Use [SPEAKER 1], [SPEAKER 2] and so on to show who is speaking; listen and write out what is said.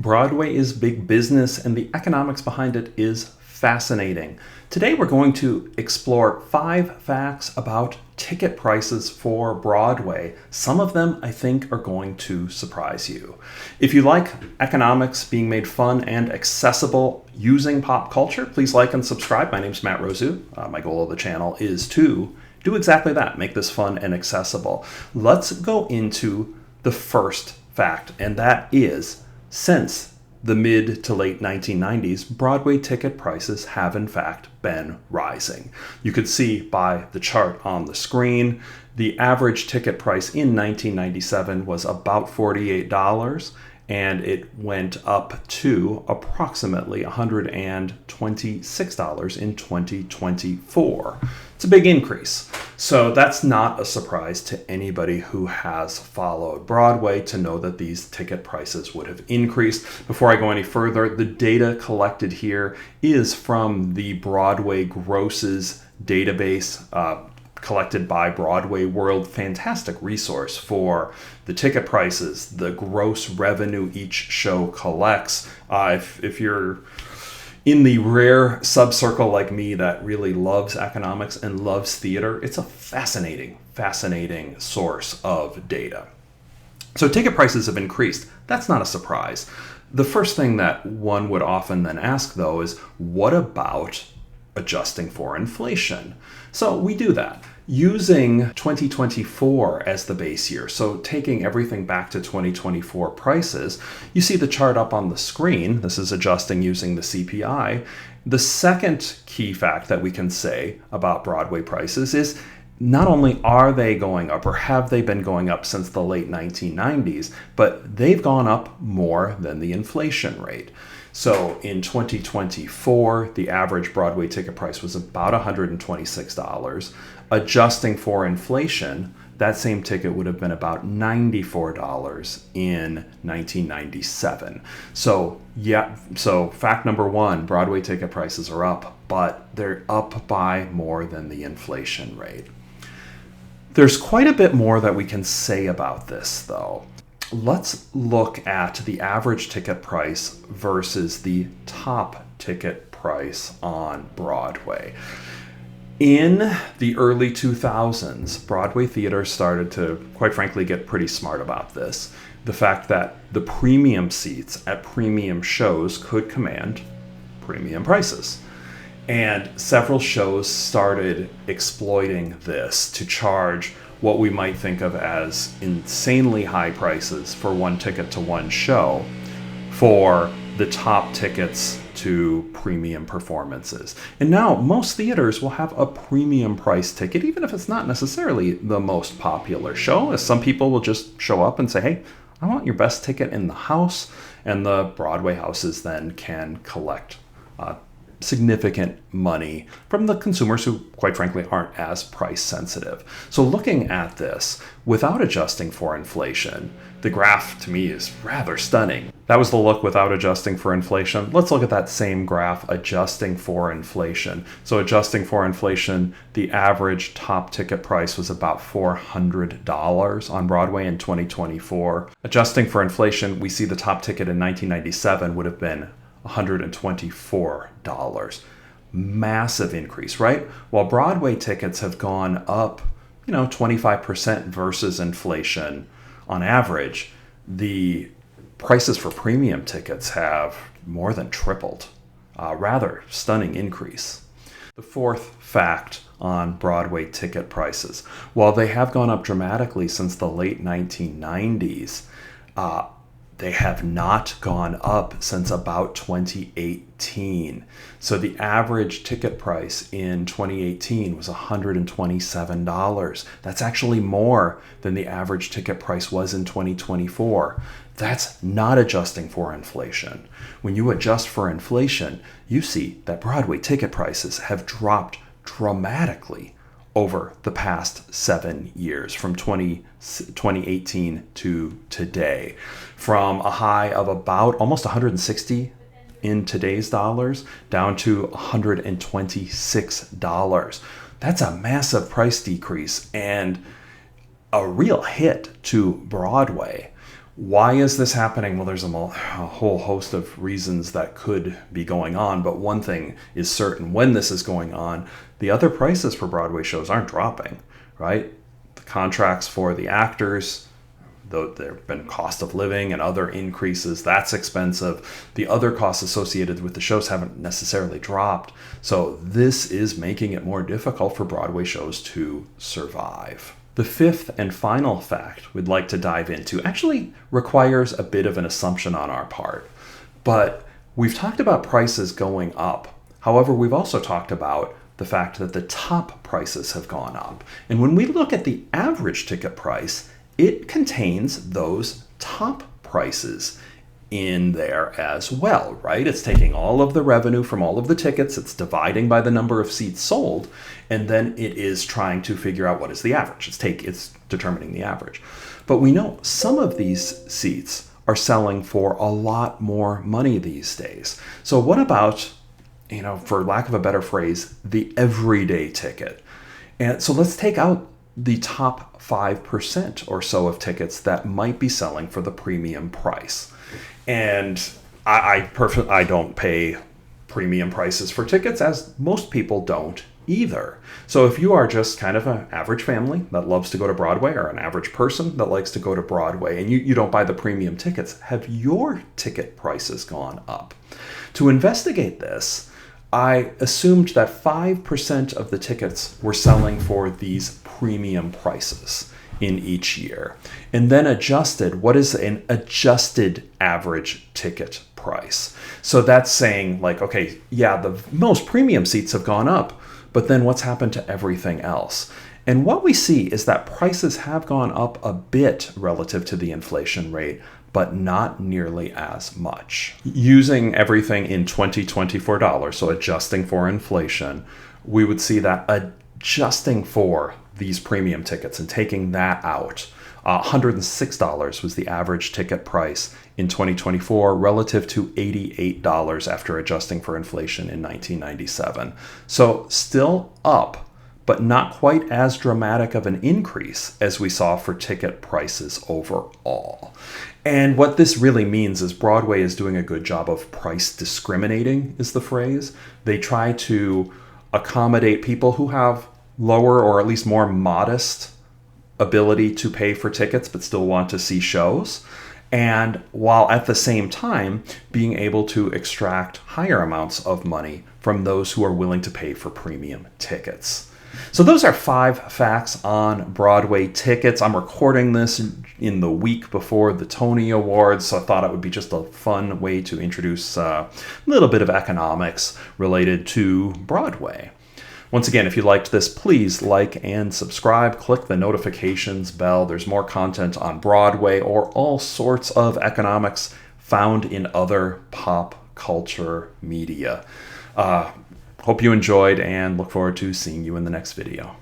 [SPEAKER 1] Broadway is big business and the economics behind it is fascinating. Today we're going to explore 5 facts about ticket prices for Broadway. Some of them I think are going to surprise you. If you like economics being made fun and accessible using pop culture, please like and subscribe. My name's Matt Rosu. My goal of the channel is to do exactly that, make this fun and accessible. Let's go into the first fact, and that is, since the mid to late 1990s, Broadway ticket prices have in fact been rising. You could see by the chart on the screen, the average ticket price in 1997 was about $48, and it went up to approximately $126 in 2024. It's a big increase. So that's not a surprise to anybody who has followed Broadway to know that these ticket prices would have increased. Before I go any further, the data collected here is from the Broadway grosses database, collected by Broadway World. Fantastic resource for the ticket prices, the gross revenue each show collects. If you're in the rare subcircle like me that really loves economics and loves theater, it's a fascinating source of data. So ticket prices have increased. That's not a surprise. The first thing that one would often then ask, though, is what about adjusting for inflation? So we do that using 2024 as the base year. So taking everything back to 2024 prices, you see the chart up on the screen. This is adjusting using the CPI. The second key fact that we can say about Broadway prices is not only are they going up or have they been going up since the late 1990s, but they've gone up more than the inflation rate. So in 2024, the average Broadway ticket price was about $126. Adjusting for inflation, that same ticket would have been about $94 in 1997. So fact number 1, Broadway ticket prices are up, but they're up by more than the inflation rate. There's quite a bit more that we can say about this, though. Let's look at the average ticket price versus the top ticket price on Broadway. In the early 2000s, Broadway theater started to, quite frankly, get pretty smart about this. The fact that the premium seats at premium shows could command premium prices. And several shows started exploiting this to charge what we might think of as insanely high prices for one ticket to one show for the top tickets to premium performances. And now most theaters will have a premium price ticket, even if it's not necessarily the most popular show, as some people will just show up and say, hey, I want your best ticket in the house. And the Broadway houses then can collect significant money from the consumers who, quite frankly, aren't as price sensitive. So looking at this, without adjusting for inflation, the graph to me is rather stunning. That was the look without adjusting for inflation. Let's look at that same graph adjusting for inflation. So adjusting for inflation, the average top ticket price was about $400 on Broadway in 2024. Adjusting for inflation, we see the top ticket in 1997 would have been $124. Massive increase, right? While Broadway tickets have gone up, 25% versus inflation on average, the prices for premium tickets have more than tripled. Rather stunning increase. The fourth fact on Broadway ticket prices, while they have gone up dramatically since the late 1990s, they have not gone up since about 2018. So the average ticket price in 2018 was $127. That's actually more than the average ticket price was in 2024. That's not adjusting for inflation. When you adjust for inflation, you see that Broadway ticket prices have dropped dramatically over the past 7 years, from 2018 to today, from a high of about almost 160 in today's dollars down to $126. That's a massive price decrease and a real hit to Broadway. Why is this happening? Well, there's a whole host of reasons that could be going on, but one thing is certain: when this is going on, the other prices for Broadway shows aren't dropping, right? The contracts for the actors, though there have been cost of living and other increases, that's expensive. The other costs associated with the shows haven't necessarily dropped. So this is making it more difficult for Broadway shows to survive. The fifth and final fact we'd like to dive into actually requires a bit of an assumption on our part. But we've talked about prices going up. However, we've also talked about the fact that the top prices have gone up. And when we look at the average ticket price, it contains those top prices in there as well, right? It's taking all of the revenue from all of the tickets, it's dividing by the number of seats sold, and then it is trying to figure out what is the average. It's determining the average. But we know some of these seats are selling for a lot more money these days. So what about, for lack of a better phrase, the everyday ticket? And so let's take out the top 5% or so of tickets that might be selling for the premium price. And I don't pay premium prices for tickets, as most people don't either. So if you are just kind of an average family that loves to go to Broadway, or an average person that likes to go to Broadway, and you don't buy the premium tickets, have your ticket prices gone up? To investigate this, I assumed that 5% of the tickets were selling for these premium prices in each year, and then adjusted what is an adjusted average ticket price. So that's saying, like, okay, yeah, the most premium seats have gone up, but then what's happened to everything else? And what we see is that prices have gone up a bit relative to the inflation rate, but not nearly as much. Using everything in 2024 dollars, so adjusting for inflation, we would see that adjusting for these premium tickets and taking that out, $106 was the average ticket price in 2024 relative to $88 after adjusting for inflation in 1997. So still up, but not quite as dramatic of an increase as we saw for ticket prices overall. And what this really means is Broadway is doing a good job of price discriminating, is the phrase. They try to accommodate people who have lower, or at least more modest, ability to pay for tickets but still want to see shows, and while at the same time being able to extract higher amounts of money from those who are willing to pay for premium tickets. So those are 5 facts on Broadway tickets. I'm recording this in the week before the Tony Awards, so I thought it would be just a fun way to introduce a little bit of economics related to Broadway. Once again, if you liked this, please like and subscribe. Click the notifications bell. There's more content on Broadway or all sorts of economics found in other pop culture media. Hope you enjoyed, and look forward to seeing you in the next video.